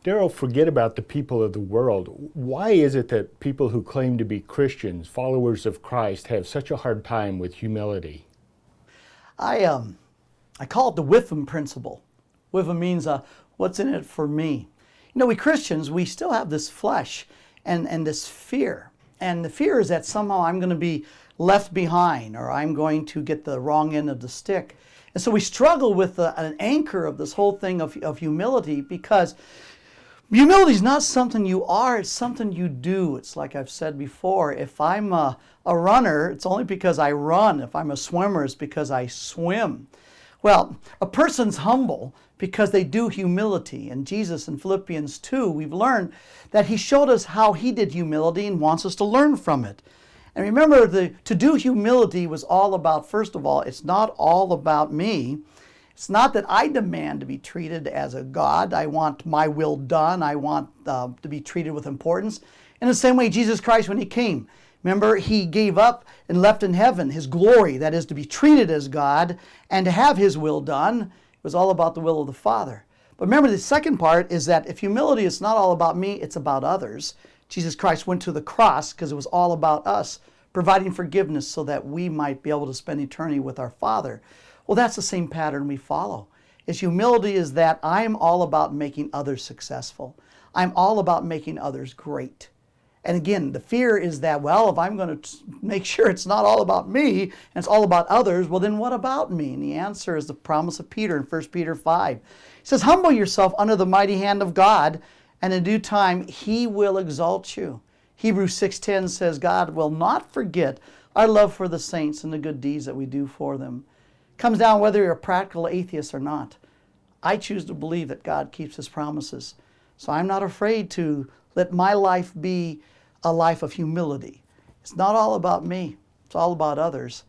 Daryl, forget about the people of the world. Why is it that people who claim to be Christians, followers of Christ, have such a hard time with humility? I call it the Witham principle. Witham means what's in it for me. You know, we Christians, we still have this flesh and this fear. And the fear is that somehow I'm going to be left behind, or I'm going to get the wrong end of the stick. And so we struggle with an anchor of this whole thing of humility, because humility is not something you are, it's something you do. It's like I've said before, if I'm a runner, it's only because I run. If I'm a swimmer, it's because I swim. Well, a person's humble because they do humility. And Jesus in Philippians 2, we've learned that he showed us how he did humility and wants us to learn from it. And remember, to do humility was all about, first of all, it's not all about me. It's not that I demand to be treated as a God. I want my will done. I want to be treated with importance. In the same way, Jesus Christ, when he came, remember, he gave up and left in heaven his glory, that is, to be treated as God and to have his will done. It was all about the will of the Father. But remember, the second part is that if humility is not all about me, it's about others. Jesus Christ went to the cross because it was all about us, providing forgiveness so that we might be able to spend eternity with our Father. Well, that's the same pattern we follow. Humility is that I'm all about making others successful. I'm all about making others great. And again, the fear is that, well, if I'm going to make sure it's not all about me and it's all about others, well, then what about me? And the answer is the promise of Peter in 1 Peter 5. He says, humble yourself under the mighty hand of God, and in due time he will exalt you. Hebrews 6:10 says, God will not forget our love for the saints and the good deeds that we do for them. It comes down whether you're a practical atheist or not. I choose to believe that God keeps his promises. So I'm not afraid to let my life be a life of humility. It's not all about me. It's all about others.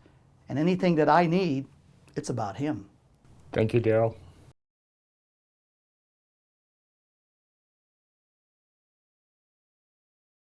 And anything that I need, it's about him. Thank you, Daryl.